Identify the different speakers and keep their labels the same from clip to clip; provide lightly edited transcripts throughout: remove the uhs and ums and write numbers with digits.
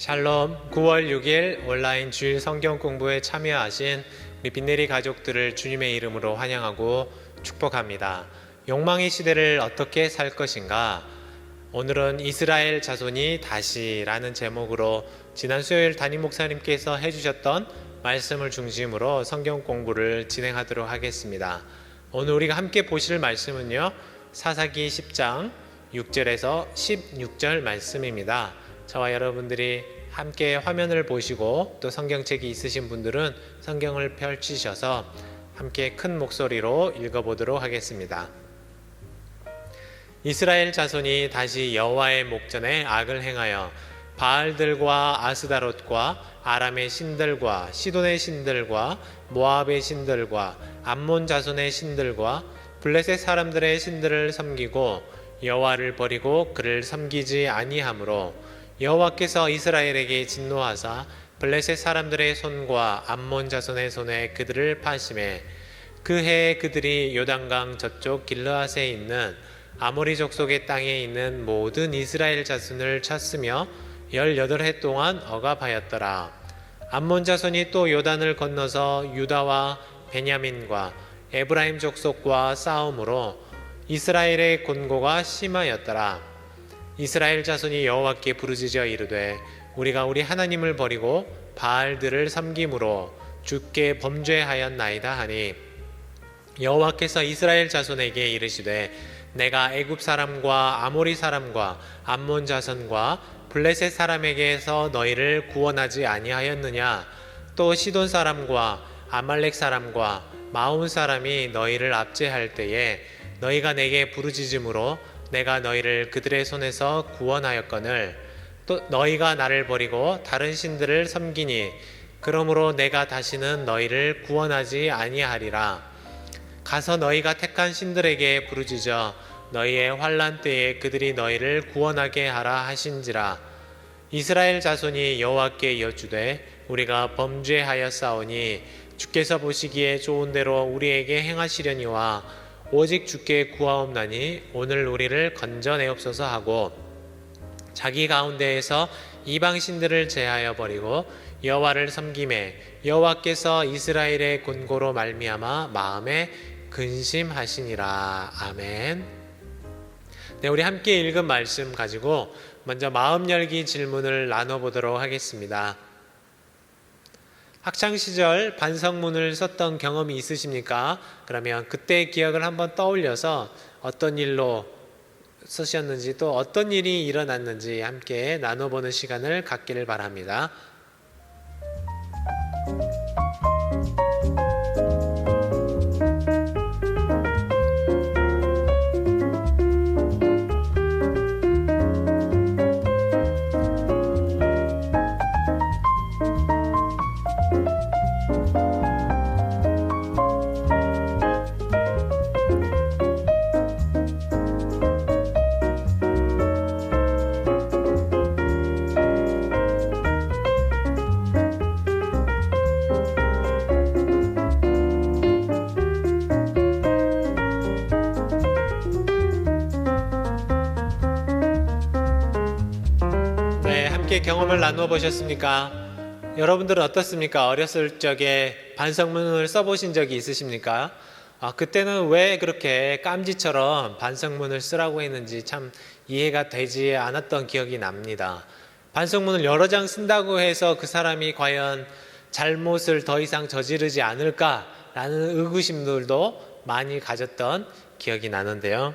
Speaker 1: 샬롬, 9월 6일 온라인 주일 성경 공부에 참여하신 우리 빈네리 가족들을 주님의 이름으로 환영하고 축복합니다. 욕망의 시대를 어떻게 살 것인가? 오늘은 이스라엘 자손이 다시라는 제목으로 지난 수요일 담임 목사님께서 해주셨던 말씀을 중심으로 성경 공부를 진행하도록 하겠습니다. 오늘 우리가 함께 보실 말씀은요, 사사기 10장 6절에서 16절 말씀입니다. 저와 여러분들이 함께 화면을 보시고 또 성경책이 있으신 분들은 성경을 펼치셔서 함께 큰 목소리로 읽어보도록 하겠습니다. 이스라엘 자손이 다시 여호와의 목전에 악을 행하여 바알들과 아스다롯과 아람의 신들과 시돈의 신들과 모압의 신들과 암몬 자손의 신들과 블레셋 사람들의 신들을 섬기고 여호와를 버리고 그를 섬기지 아니하므로 여호와께서 이스라엘에게 진노하사 블레셋 사람들의 손과 암몬 자손의 손에 그들을 파심해 그 해에 그들이 요단강 저쪽 길르앗에 있는 아모리 족속의 땅에 있는 모든 이스라엘 자손을 쳤으며 18해 동안 억압하였더라. 암몬 자손이 또 요단을 건너서 유다와 베냐민과 에브라임 족속과 싸움으로 이스라엘의 곤고가 심하였더라. 이스라엘 자손이 여호와께 부르짖어 이르되 우리가 우리 하나님을 버리고 바알들을 섬김으로 주께 범죄하였나이다 하니 여호와께서 이스라엘 자손에게 이르시되 내가 애굽 사람과 아모리 사람과 암몬 자손과 블레셋 사람에게서 너희를 구원하지 아니하였느냐? 또 시돈 사람과 아말렉 사람과 마온 사람이 너희를 압제할 때에 너희가 내게 부르짖음으로 내가 너희를 그들의 손에서 구원하였거늘 또 너희가 나를 버리고 다른 신들을 섬기니 그러므로 내가 다시는 너희를 구원하지 아니하리라. 가서 너희가 택한 신들에게 부르짖어 너희의 환난 때에 그들이 너희를 구원하게 하라 하신지라. 이스라엘 자손이 여호와께 여쭈되 우리가 범죄하였사오니 주께서 보시기에 좋은 대로 우리에게 행하시려니와 오직 주께 구하옵나니 오늘 우리를 건져내옵소서 하고 자기 가운데에서 이방 신들을 제하여 버리고 여호와를 섬김에 여호와께서 이스라엘의 곤고로 말미암아 마음에 근심하시니라. 아멘. 네, 우리 함께 읽은 말씀 가지고 먼저 마음 열기 질문을 나눠보도록 하겠습니다. 학창시절 반성문을 썼던 경험이 있으십니까? 그러면 그때의 기억을 한번 떠올려서 어떤 일로 쓰셨는지 또 어떤 일이 일어났는지 함께 나눠보는 시간을 갖기를 바랍니다. 경험을 나누어 보셨습니까? 여러분들은 어떻습니까? 어렸을 적에 반성문을 써보신 적이 있으십니까? 그때는 왜 그렇게 깜지처럼 반성문을 쓰라고 했는지 참 이해가 되지 않았던 기억이 납니다. 반성문을 여러 장 쓴다고 해서 그 사람이 과연 잘못을 더 이상 저지르지 않을까라는 의구심들도 많이 가졌던 기억이 나는데요.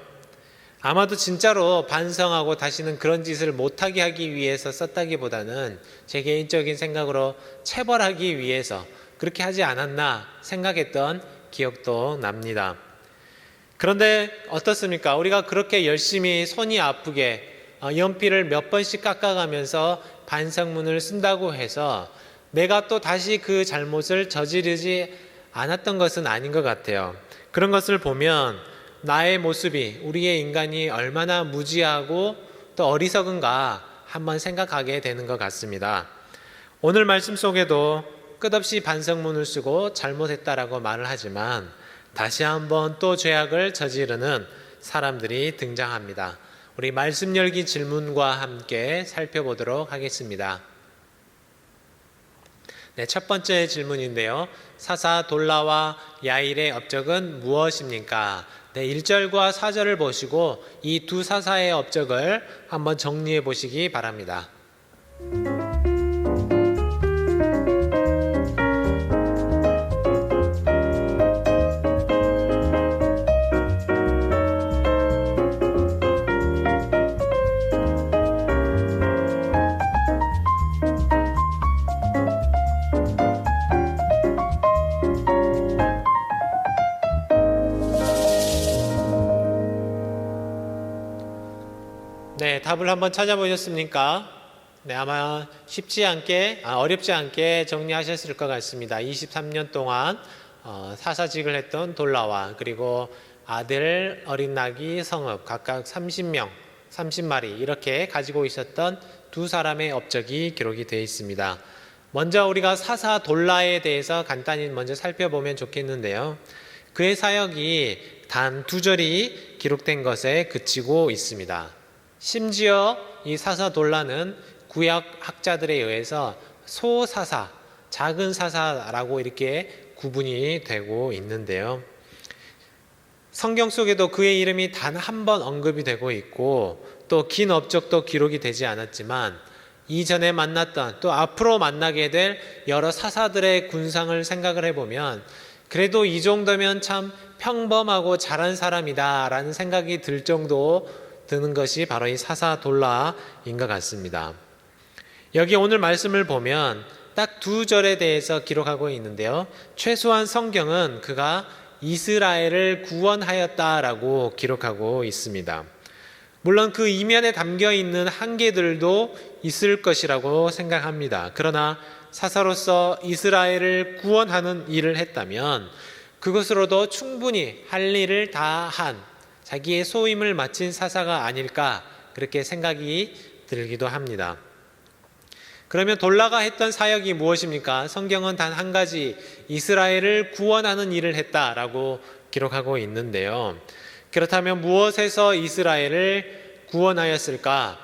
Speaker 1: 아마도 진짜로 반성하고 다시는 그런 짓을 못하게 하기 위해서 썼다기보다는 제 개인적인 생각으로 체벌하기 위해서 그렇게 하지 않았나 생각했던 기억도 납니다. 그런데 어떻습니까? 우리가 그렇게 열심히 손이 아프게 연필을 몇 번씩 깎아가면서 반성문을 쓴다고 해서 내가 또 다시 그 잘못을 저지르지 않았던 것은 아닌 것 같아요. 그런 것을 보면 나의 모습이, 우리의 인간이 얼마나 무지하고 또 어리석은가 한번 생각하게 되는 것 같습니다. 오늘 말씀 속에도 끝없이 반성문을 쓰고 잘못했다라고 말을 하지만 다시 한번 또 죄악을 저지르는 사람들이 등장합니다. 우리 말씀 열기 질문과 함께 살펴보도록 하겠습니다. 네, 첫 번째 질문인데요. 사사 돌라와 야일의 업적은 무엇입니까? 네, 1절과 4절을 보시고 이 두 사사의 업적을 한번 정리해 보시기 바랍니다. 네, 답을 한번 찾아보셨습니까? 네, 아마 어렵지 않게 정리하셨을 것 같습니다. 23년 동안 사사직을 했던 돌라와 그리고 아들, 어린 나귀, 성읍 각각 30마리 이렇게 가지고 있었던 두 사람의 업적이 기록이 되어 있습니다. 먼저 우리가 사사 돌라에 대해서 간단히 먼저 살펴보면 좋겠는데요. 그의 사역이 단 2절이 기록된 것에 그치고 있습니다. 심지어 이 사사 돌라는 구약 학자들에 의해서 소사사, 작은 사사라고 이렇게 구분이 되고 있는데요. 성경 속에도 그의 이름이 단 한 번 언급이 되고 있고 또 긴 업적도 기록이 되지 않았지만 이전에 만났던 또 앞으로 만나게 될 여러 사사들의 군상을 생각을 해보면 그래도 이 정도면 참 평범하고 잘한 사람이다 라는 생각이 들 정도 드는 것이 바로 이 사사 돌라인 것 같습니다. 여기 오늘 말씀을 보면 딱 2절에 대해서 기록하고 있는데요. 최소한 성경은 그가 이스라엘을 구원하였다라고 기록하고 있습니다. 물론 그 이면에 담겨 있는 한계들도 있을 것이라고 생각합니다. 그러나 사사로서 이스라엘을 구원하는 일을 했다면 그것으로도 충분히 할 일을 다 한 자기의 소임을 마친 사사가 아닐까 그렇게 생각이 들기도 합니다. 그러면 돌라가 했던 사역이 무엇입니까? 성경은 단 한 가지 이스라엘을 구원하는 일을 했다라고 기록하고 있는데요. 그렇다면 무엇에서 이스라엘을 구원하였을까?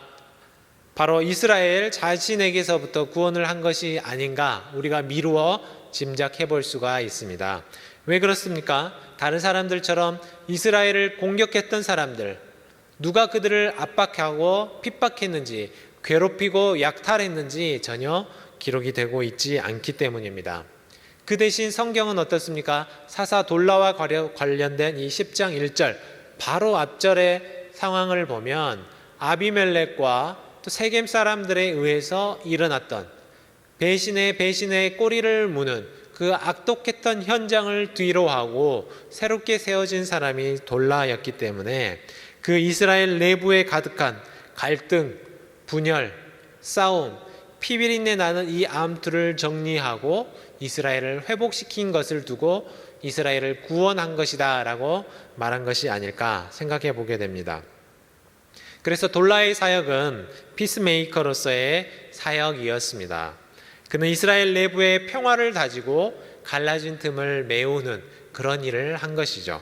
Speaker 1: 바로 이스라엘 자신에게서부터 구원을 한 것이 아닌가 우리가 미루어 짐작해 볼 수가 있습니다. 왜 그렇습니까? 다른 사람들처럼 이스라엘을 공격했던 사람들, 누가 그들을 압박하고 핍박했는지, 괴롭히고 약탈했는지 전혀 기록이 되고 있지 않기 때문입니다. 그 대신 성경은 어떻습니까? 사사 돌라와 관련된 이 10장 1절 바로 앞절의 상황을 보면 아비멜렉과 또 세겜 사람들에 의해서 일어났던 배신의 꼬리를 무는 그 악독했던 현장을 뒤로하고 새롭게 세워진 사람이 돌라였기 때문에 그 이스라엘 내부에 가득한 갈등, 분열, 싸움, 피비린내 나는 이 암투를 정리하고 이스라엘을 회복시킨 것을 두고 이스라엘을 구원한 것이다 라고 말한 것이 아닐까 생각해 보게 됩니다. 그래서 돌라의 사역은 피스메이커로서의 사역이었습니다. 그는 이스라엘 내부의 평화를 다지고 갈라진 틈을 메우는 그런 일을 한 것이죠.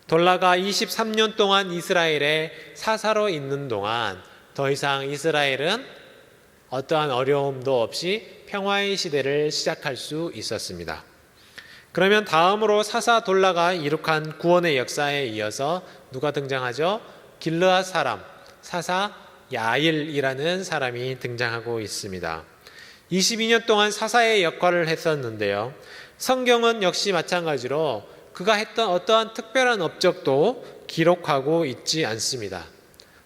Speaker 1: 돌라가 23년 동안 이스라엘에 사사로 있는 동안 더 이상 이스라엘은 어떠한 어려움도 없이 평화의 시대를 시작할 수 있었습니다. 그러면 다음으로 사사 돌라가 이룩한 구원의 역사에 이어서 누가 등장하죠? 길르앗 사람 사사 야일이라는 사람이 등장하고 있습니다. 22년 동안 사사의 역할을 했었는데요. 성경은 역시 마찬가지로 그가 했던 어떠한 특별한 업적도 기록하고 있지 않습니다.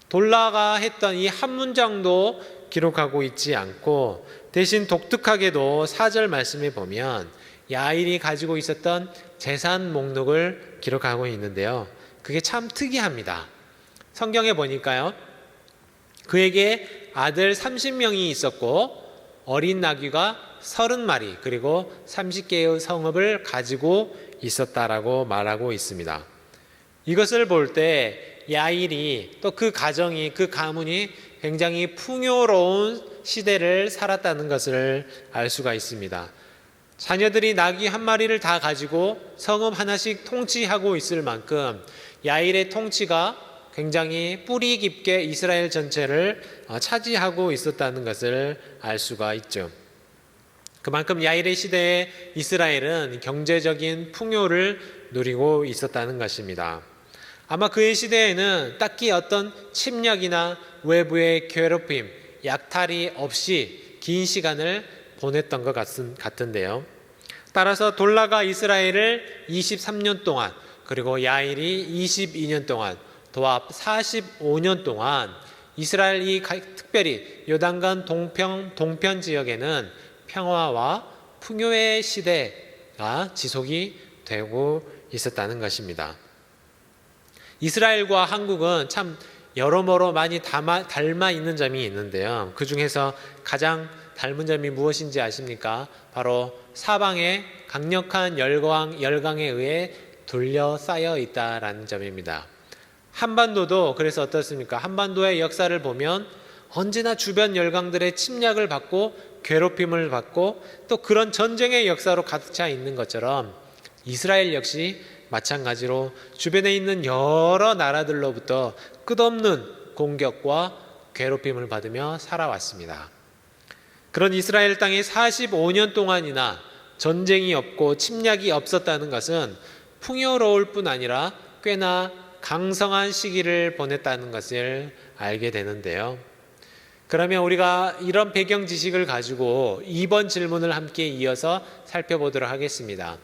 Speaker 1: 돌라가 했던 이 한 문장도 기록하고 있지 않고 대신 독특하게도 4절 말씀에 보면 야일이 가지고 있었던 재산 목록을 기록하고 있는데요. 그게 참 특이합니다. 성경에 보니까요. 그에게 아들 30명이 있었고 어린 나귀가 30마리 그리고 30개의 성읍을 가지고 있었다라고 말하고 있습니다. 이것을 볼 때 야일이 또 그 가정이 그 가문이 굉장히 풍요로운 시대를 살았다는 것을 알 수가 있습니다. 자녀들이 나귀 한 마리를 다 가지고 성읍 하나씩 통치하고 있을 만큼 야일의 통치가 굉장히 뿌리 깊게 이스라엘 전체를 차지하고 있었다는 것을 알 수가 있죠. 그만큼 야일의 시대에 이스라엘은 경제적인 풍요를 누리고 있었다는 것입니다. 아마 그의 시대에는 딱히 어떤 침략이나 외부의 괴롭힘, 약탈이 없이 긴 시간을 보냈던 것 같은데요. 따라서 돌라가 이스라엘을 23년 동안, 그리고 야일이 22년 동안, 도합 45년 동안 이스라엘이 특별히 요단강 동편 지역에는 평화와 풍요의 시대가 지속이 되고 있었다는 것입니다. 이스라엘과 한국은 참 여러모로 많이 닮아 있는 점이 있는데요. 그 중에서 가장 닮은 점이 무엇인지 아십니까? 바로 사방에 강력한 열강에 의해 둘러싸여 있다라는 점입니다. 한반도도 그래서 어떻습니까? 한반도의 역사를 보면 언제나 주변 열강들의 침략을 받고 괴롭힘을 받고 또 그런 전쟁의 역사로 가득 차 있는 것처럼 이스라엘 역시 마찬가지로 주변에 있는 여러 나라들로부터 끝없는 공격과 괴롭힘을 받으며 살아왔습니다. 그런 이스라엘 땅에 45년 동안이나 전쟁이 없고 침략이 없었다는 것은 풍요로울 뿐 아니라 꽤나 강성한 시기를 보냈다는 것을 알게 되는데요. 그러면 우리가 이런 배경 지식을 가지고 이번 질문을 함께 이어서 살펴보도록 하겠습니다.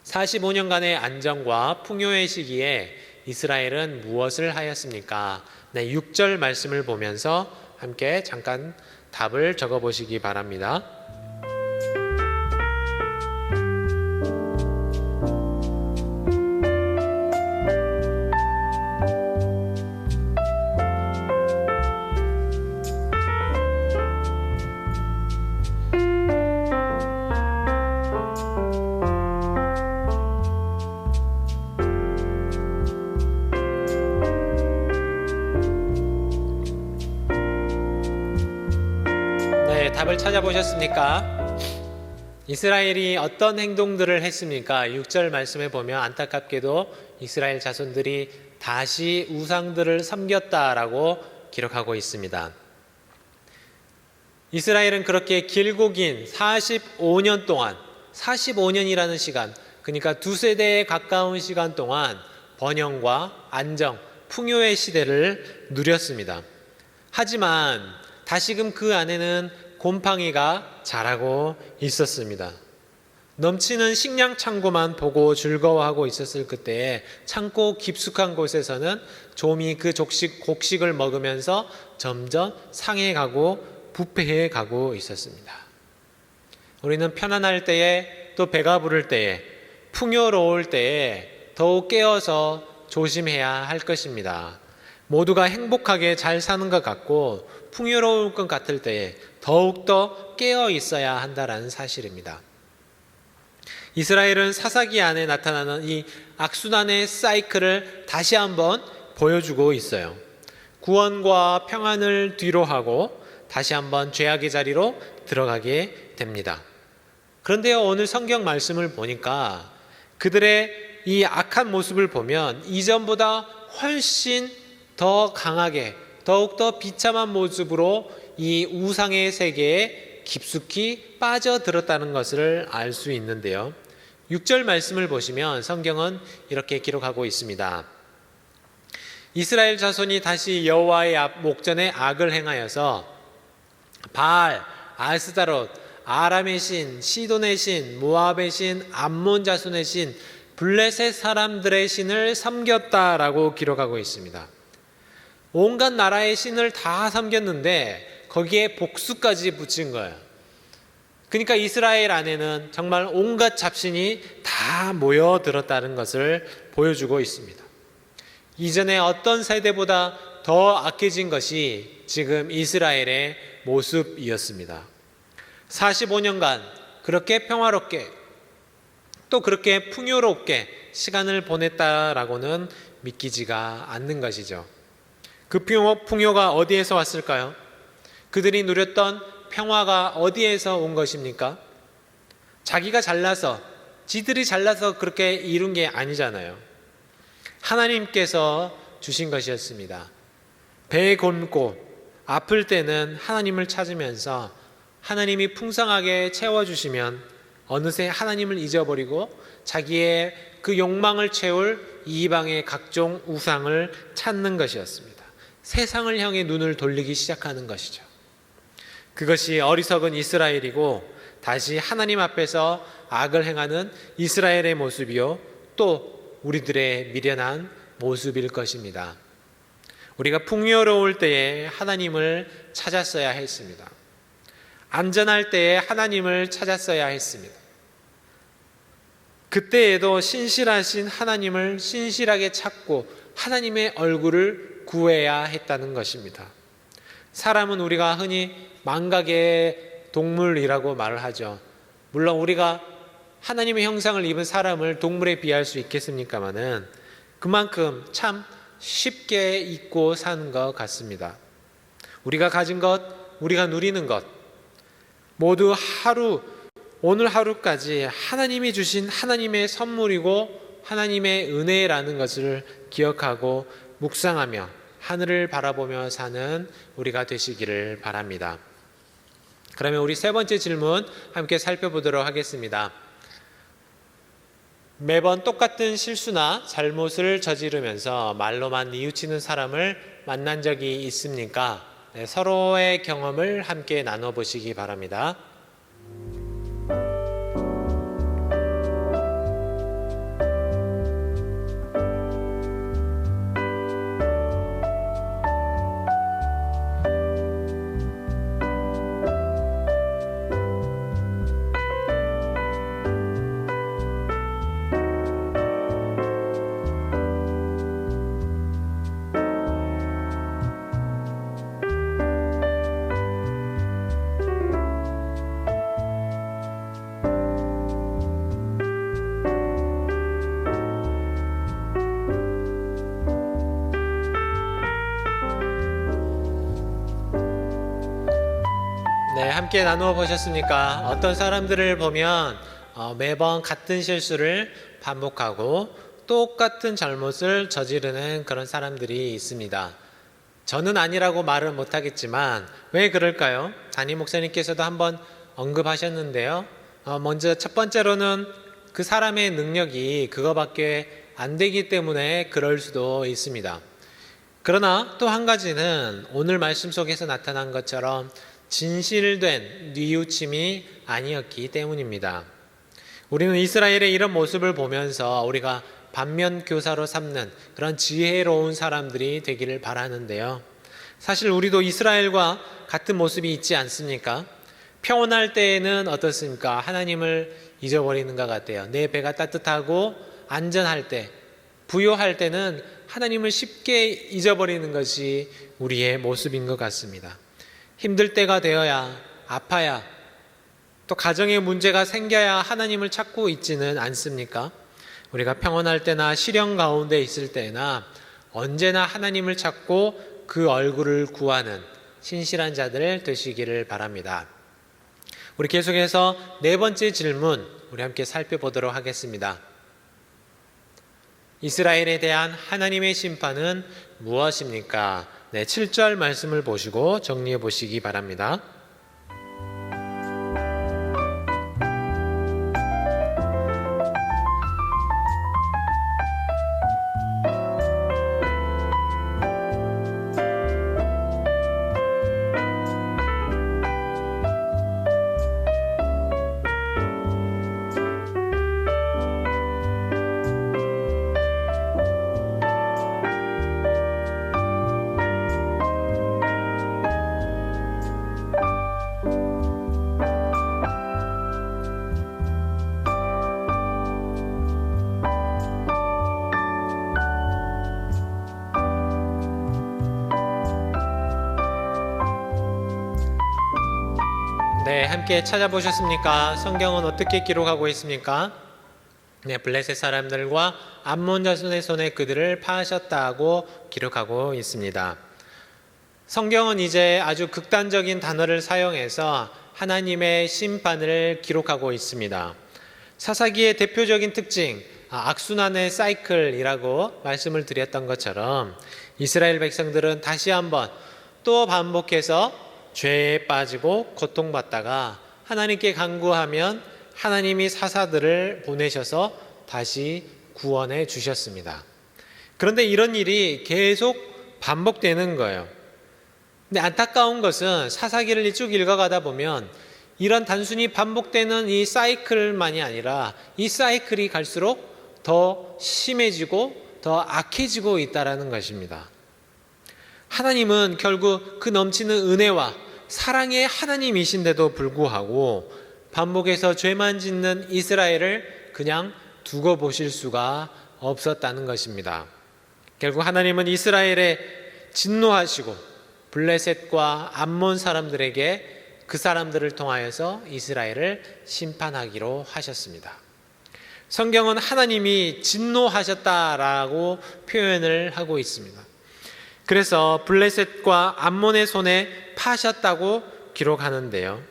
Speaker 1: 45년간의 안정과 풍요의 시기에 이스라엘은 무엇을 하였습니까? 네, 6절 말씀을 보면서 함께 잠깐 답을 적어보시기 바랍니다. 답을 찾아보셨습니까? 이스라엘이 어떤 행동들을 했습니까? 6절 말씀에 보면 안타깝게도 이스라엘 자손들이 다시 우상들을 섬겼다라고 기록하고 있습니다. 이스라엘은 그렇게 길고 긴 45년 동안, 45년이라는 시간, 그러니까 두 세대에 가까운 시간 동안 번영과 안정, 풍요의 시대를 누렸습니다. 하지만 다시금 그 안에는 곰팡이가 자라고 있었습니다. 넘치는 식량 창고만 보고 즐거워하고 있었을 그때에 창고 깊숙한 곳에서는 좀이 그 곡식을 먹으면서 점점 상해가고 부패해 가고 있었습니다. 우리는 편안할 때에 또 배가 부를 때에 풍요로울 때에 더욱 깨어서 조심해야 할 것입니다. 모두가 행복하게 잘 사는 것 같고 풍요로울 것 같을 때에 더욱더 깨어 있어야 한다는 사실입니다. 이스라엘은 사사기 안에 나타나는 이 악순환의 사이클을 다시 한번 보여주고 있어요. 구원과 평안을 뒤로하고 다시 한번 죄악의 자리로 들어가게 됩니다. 그런데요, 오늘 성경 말씀을 보니까 그들의 이 악한 모습을 보면 이전보다 훨씬 더 강하게 더욱더 비참한 모습으로 이 우상의 세계에 깊숙이 빠져들었다는 것을 알 수 있는데요. 6절 말씀을 보시면 성경은 이렇게 기록하고 있습니다. 이스라엘 자손이 다시 여호와의 목전에 악을 행하여서 바알, 아스다롯, 아람의 신, 시돈의 신, 모압의 신, 암몬 자손의 신, 블레셋 사람들의 신을 섬겼다라고 기록하고 있습니다. 온갖 나라의 신을 다 섬겼는데 거기에 복수까지 붙인 거예요. 그러니까 이스라엘 안에는 정말 온갖 잡신이 다 모여들었다는 것을 보여주고 있습니다. 이전에 어떤 세대보다 더 악해진 것이 지금 이스라엘의 모습이었습니다. 45년간 그렇게 평화롭게 또 그렇게 풍요롭게 시간을 보냈다라고는 믿기지가 않는 것이죠. 그 풍요가 어디에서 왔을까요? 그들이 누렸던 평화가 어디에서 온 것입니까? 자기가 잘나서, 지들이 잘나서 그렇게 이룬 게 아니잖아요. 하나님께서 주신 것이었습니다. 배 곪고 아플 때는 하나님을 찾으면서 하나님이 풍성하게 채워주시면 어느새 하나님을 잊어버리고 자기의 그 욕망을 채울 이방의 각종 우상을 찾는 것이었습니다. 세상을 향해 눈을 돌리기 시작하는 것이죠. 그것이 어리석은 이스라엘이고 다시 하나님 앞에서 악을 행하는 이스라엘의 모습이요, 또 우리들의 미련한 모습일 것입니다. 우리가 풍요로울 때에 하나님을 찾았어야 했습니다. 안전할 때에 하나님을 찾았어야 했습니다. 그때에도 신실하신 하나님을 신실하게 찾고 하나님의 얼굴을 구해야 했다는 것입니다. 사람은 우리가 흔히 망각의 동물이라고 말을 하죠. 물론 우리가 하나님의 형상을 입은 사람을 동물에 비할 수 있겠습니까마는 그만큼 참 쉽게 잊고 사는 것 같습니다. 우리가 가진 것, 우리가 누리는 것 모두 오늘 하루까지 하나님이 주신 하나님의 선물이고 하나님의 은혜라는 것을 기억하고 묵상하며 하늘을 바라보며 사는 우리가 되시기를 바랍니다. 그러면 우리 세 번째 질문 함께 살펴보도록 하겠습니다. 매번 똑같은 실수나 잘못을 저지르면서 말로만 뉘우치는 사람을 만난 적이 있습니까? 네, 서로의 경험을 함께 나눠보시기 바랍니다. 네, 함께 나누어 보셨습니까? 어떤 사람들을 보면 매번 같은 실수를 반복하고 똑같은 잘못을 저지르는 그런 사람들이 있습니다. 저는 아니라고 말은 못하겠지만 왜 그럴까요? 담임 목사님께서도 한번 언급하셨는데요. 먼저 첫 번째로는 그 사람의 능력이 그거밖에 안 되기 때문에 그럴 수도 있습니다. 그러나 또 한 가지는 오늘 말씀 속에서 나타난 것처럼 진실된 뉘우침이 아니었기 때문입니다. 우리는 이스라엘의 이런 모습을 보면서 우리가 반면교사로 삼는 그런 지혜로운 사람들이 되기를 바라는데요. 사실 우리도 이스라엘과 같은 모습이 있지 않습니까? 평온할 때에는 어떻습니까? 하나님을 잊어버리는 것 같아요. 내 배가 따뜻하고 안전할 때, 부요할 때는 하나님을 쉽게 잊어버리는 것이 우리의 모습인 것 같습니다. 힘들 때가 되어야, 아파야, 또 가정에 문제가 생겨야 하나님을 찾고 있지는 않습니까? 우리가 평온할 때나 시련 가운데 있을 때나 언제나 하나님을 찾고 그 얼굴을 구하는 신실한 자들 되시기를 바랍니다. 우리 계속해서 네 번째 질문 우리 함께 살펴보도록 하겠습니다. 이스라엘에 대한 하나님의 심판은 무엇입니까? 네, 7절 말씀을 보시고 정리해 보시기 바랍니다. 네, 함께 찾아보셨습니까? 성경은 어떻게 기록하고 있습니까? 네, 블레셋 사람들과 암몬 자손의 손에 그들을 파하셨다고 기록하고 있습니다. 성경은 이제 아주 극단적인 단어를 사용해서 하나님의 심판을 기록하고 있습니다. 사사기의 대표적인 특징, 악순환의 사이클이라고 말씀을 드렸던 것처럼 이스라엘 백성들은 다시 한번 또 반복해서 죄에 빠지고 고통받다가 하나님께 간구하면 하나님이 사사들을 보내셔서 다시 구원해 주셨습니다. 그런데 이런 일이 계속 반복되는 거예요. 근데 안타까운 것은 사사기를 쭉 읽어가다 보면 이런 단순히 반복되는 이 사이클만이 아니라 이 사이클이 갈수록 더 심해지고 더 악해지고 있다는 것입니다. 하나님은 결국 그 넘치는 은혜와 사랑의 하나님이신데도 불구하고 반복해서 죄만 짓는 이스라엘을 그냥 두고 보실 수가 없었다는 것입니다. 결국 하나님은 이스라엘에 진노하시고 블레셋과 암몬 사람들에게 그 사람들을 통하여서 이스라엘을 심판하기로 하셨습니다. 성경은 하나님이 진노하셨다라고 표현을 하고 있습니다. 그래서 블레셋과 암몬의 손에 파셨다고 기록하는데요.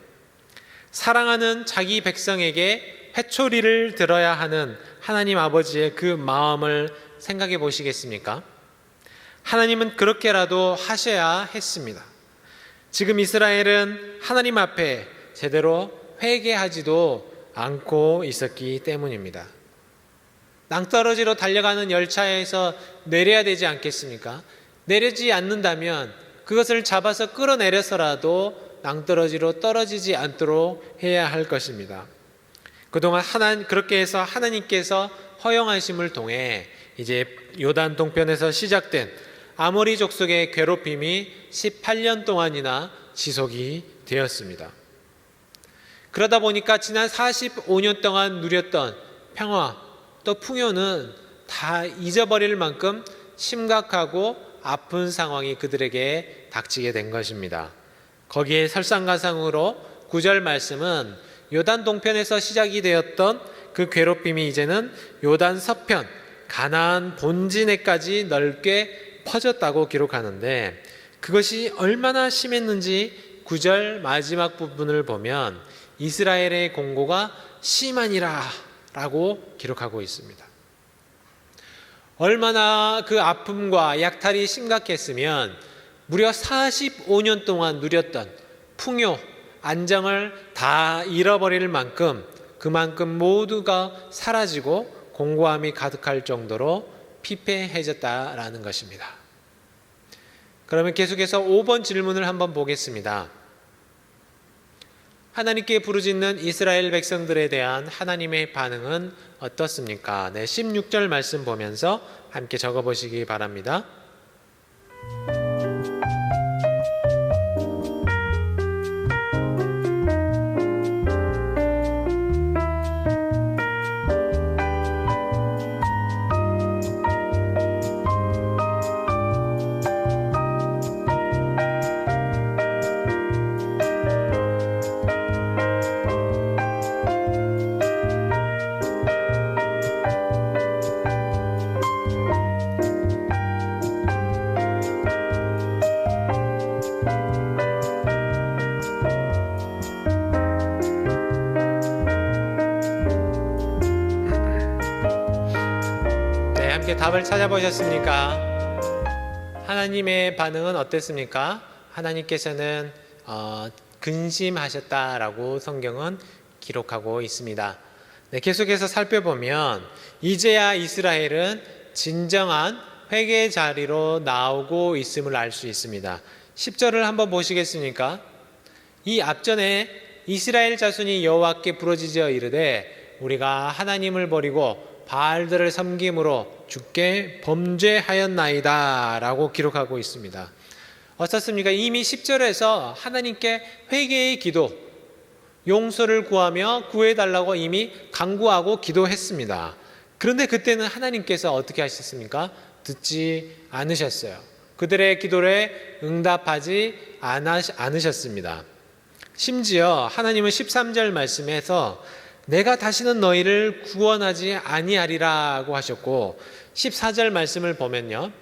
Speaker 1: 사랑하는 자기 백성에게 회초리를 들어야 하는 하나님 아버지의 그 마음을 생각해 보시겠습니까? 하나님은 그렇게라도 하셔야 했습니다. 지금 이스라엘은 하나님 앞에 제대로 회개하지도 않고 있었기 때문입니다. 낭떠러지로 달려가는 열차에서 내려야 되지 않겠습니까? 내리지 않는다면 그것을 잡아서 끌어내려서라도 낭떠러지로 떨어지지 않도록 해야 할 것입니다. 그동안 그렇게 해서 하나님께서 허용하심을 통해 이제 요단 동편에서 시작된 아모리 족속의 괴롭힘이 18년 동안이나 지속이 되었습니다. 그러다 보니까 지난 45년 동안 누렸던 평화 또 풍요는 다 잊어버릴 만큼 심각하고 아픈 상황이 그들에게 닥치게 된 것입니다. 거기에 설상가상으로 9절 말씀은 요단 동편에서 시작이 되었던 그 괴롭힘이 이제는 요단 서편 가나안 본진에까지 넓게 퍼졌다고 기록하는데 그것이 얼마나 심했는지 9절 마지막 부분을 보면 이스라엘의 공고가 심하니라 라고 기록하고 있습니다. 얼마나 그 아픔과 약탈이 심각했으면 무려 45년 동안 누렸던 풍요, 안정을 다 잃어버릴 만큼 그만큼 모두가 사라지고 공고함이 가득할 정도로 피폐해졌다라는 것입니다. 그러면 계속해서 5번 질문을 한번 보겠습니다. 하나님께 부르짖는 이스라엘 백성들에 대한 하나님의 반응은 어떻습니까? 16절 말씀 보면서 함께 적어보시기 바랍니다. 함께 답을 찾아보셨습니까? 하나님의 반응은 어땠습니까? 하나님께서는 근심하셨다라고 성경은 기록하고 있습니다. 계속해서 살펴보면 이제야 이스라엘은 진정한 회개의 자리로 나오고 있음을 알 수 있습니다. 10절을 한번 보시겠습니까? 이 앞전에 이스라엘 자손이 여호와께 부르짖어 이르되 우리가 하나님을 버리고 바알들을 섬김으로 주께 범죄하였나이다 라고 기록하고 있습니다. 어떻습니까? 이미 10절에서 하나님께 회개의 기도, 용서를 구하며 구해달라고 이미 간구하고 기도했습니다. 그런데 그때는 하나님께서 어떻게 하셨습니까? 듣지 않으셨어요. 그들의 기도에 응답하지 않으셨습니다. 심지어 하나님은 13절 말씀에서 내가 다시는 너희를 구원하지 아니하리라고 하셨고 14절 말씀을 보면요,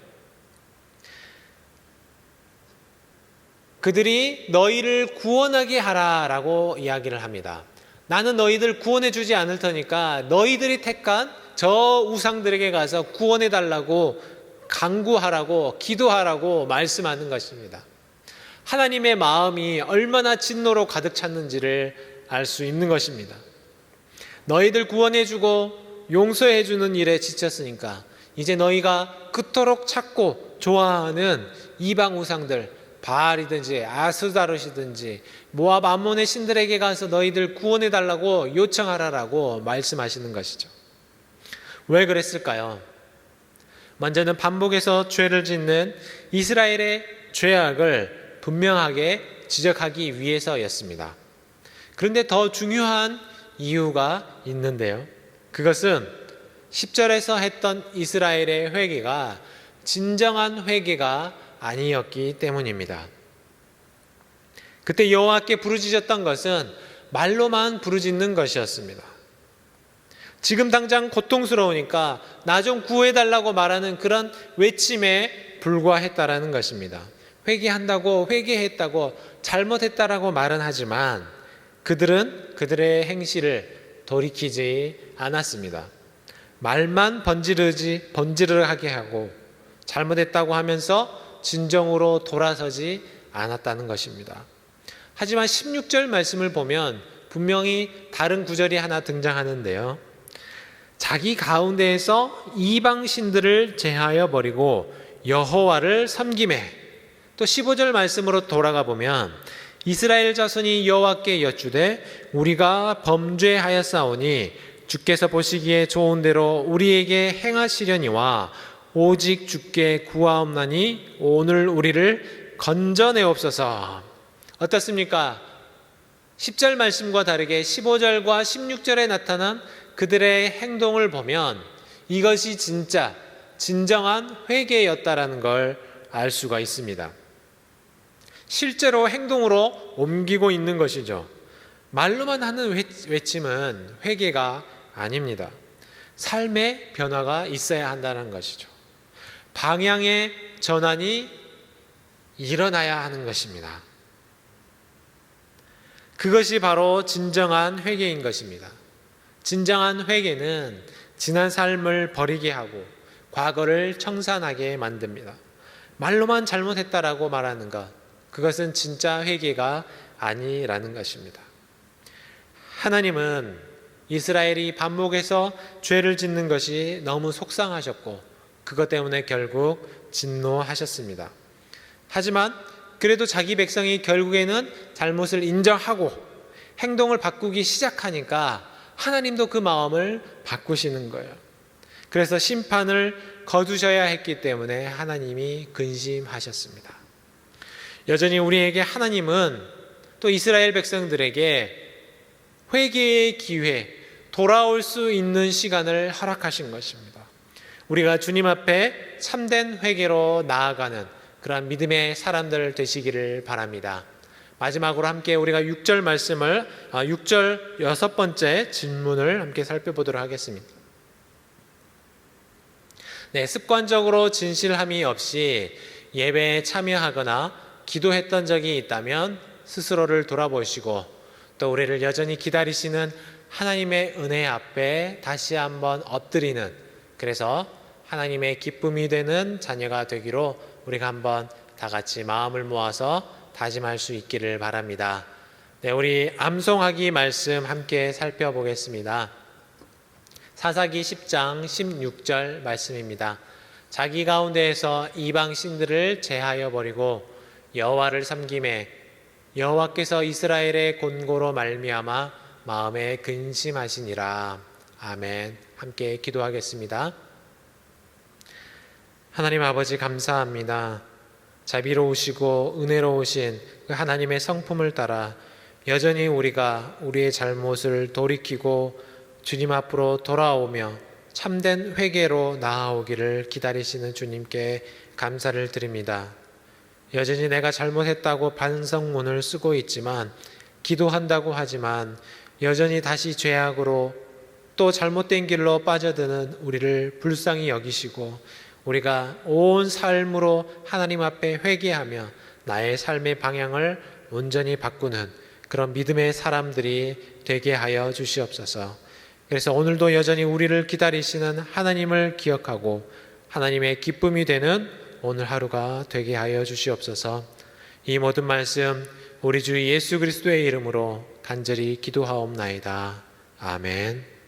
Speaker 1: 그들이 너희를 구원하게 하라라고 이야기를 합니다. 나는 너희들 구원해 주지 않을 테니까 너희들이 택한 저 우상들에게 가서 구원해 달라고 간구하라고 기도하라고 말씀하는 것입니다. 하나님의 마음이 얼마나 진노로 가득 찼는지를 알 수 있는 것입니다. 너희들 구원해주고 용서해주는 일에 지쳤으니까 이제 너희가 그토록 찾고 좋아하는 이방 우상들, 바알이든지 아스다롯이든지 모압 암몬의 신들에게 가서 너희들 구원해달라고 요청하라라고 말씀하시는 것이죠. 왜 그랬을까요? 먼저는 반복해서 죄를 짓는 이스라엘의 죄악을 분명하게 지적하기 위해서였습니다. 그런데 더 중요한 이유가 있는데요. 그것은 10절에서 했던 이스라엘의 회개가 진정한 회개가 아니었기 때문입니다. 그때 여호와께 부르짖었던 것은 말로만 부르짖는 것이었습니다. 지금 당장 고통스러우니까 나 좀 구해달라고 말하는 그런 외침에 불과했다라는 것입니다. 회개한다고, 회개했다고, 잘못했다라고 말은 하지만 그들은 그들의 행실을 돌이키지 않았습니다. 말만 번지르르하게 하고 잘못했다고 하면서 진정으로 돌아서지 않았다는 것입니다. 하지만 16절 말씀을 보면 분명히 다른 구절이 하나 등장하는데요. 자기 가운데에서 이방 신들을 제하여 버리고 여호와를 섬기매. 또 15절 말씀으로 돌아가 보면 이스라엘 자손이 여호와께 여쭈되 우리가 범죄하였사오니 주께서 보시기에 좋은 대로 우리에게 행하시려니와 오직 주께 구하옵나니 오늘 우리를 건져내옵소서. 어떻습니까? 10절 말씀과 다르게 15절과 16절에 나타난 그들의 행동을 보면 이것이 진정한 회개였다라는 걸 알 수가 있습니다. 실제로 행동으로 옮기고 있는 것이죠. 말로만 하는 외침은 회개가 아닙니다. 삶의 변화가 있어야 한다는 것이죠. 방향의 전환이 일어나야 하는 것입니다. 그것이 바로 진정한 회개인 것입니다. 진정한 회개는 지난 삶을 버리게 하고 과거를 청산하게 만듭니다. 말로만 잘못했다라고 말하는 것, 그것은 진짜 회개가 아니라는 것입니다. 하나님은 이스라엘이 반복해서 죄를 짓는 것이 너무 속상하셨고 그것 때문에 결국 진노하셨습니다. 하지만 그래도 자기 백성이 결국에는 잘못을 인정하고 행동을 바꾸기 시작하니까 하나님도 그 마음을 바꾸시는 거예요. 그래서 심판을 거두셔야 했기 때문에 하나님이 근심하셨습니다. 여전히 우리에게 하나님은 또 이스라엘 백성들에게 회개의 기회, 돌아올 수 있는 시간을 허락하신 것입니다. 우리가 주님 앞에 참된 회개로 나아가는 그러한 믿음의 사람들 되시기를 바랍니다. 마지막으로 함께 우리가 6절 말씀을 6절 6번째 질문을 함께 살펴보도록 하겠습니다. 네, 습관적으로 진실함이 없이 예배에 참여하거나 기도했던 적이 있다면 스스로를 돌아보시고 또 우리를 여전히 기다리시는 하나님의 은혜 앞에 다시 한번 엎드리는, 그래서 하나님의 기쁨이 되는 자녀가 되기로 우리가 한번 다 같이 마음을 모아서 다짐할 수 있기를 바랍니다. 네, 우리 암송하기 말씀 함께 살펴보겠습니다. 사사기 10장 16절 말씀입니다. 자기 가운데에서 이방 신들을 제하여 버리고 여호와를 섬기매 여호와께서 이스라엘의 곤고로 말미암아 마음에 근심하시니라. 아멘. 함께 기도하겠습니다. 하나님 아버지 감사합니다. 자비로우시고 은혜로우신 그 하나님의 성품을 따라 여전히 우리가 우리의 잘못을 돌이키고 주님 앞으로 돌아오며 참된 회개로 나아오기를 기다리시는 주님께 감사를 드립니다. 여전히 내가 잘못했다고 반성문을 쓰고 있지만, 기도한다고 하지만 여전히 다시 죄악으로 또 잘못된 길로 빠져드는 우리를 불쌍히 여기시고 우리가 온 삶으로 하나님 앞에 회개하며 나의 삶의 방향을 온전히 바꾸는 그런 믿음의 사람들이 되게 하여 주시옵소서. 그래서 오늘도 여전히 우리를 기다리시는 하나님을 기억하고 하나님의 기쁨이 되는 오늘 하루가 되게 하여 주시옵소서. 이 모든 말씀 우리 주 예수 그리스도의 이름으로 간절히 기도하옵나이다. 아멘.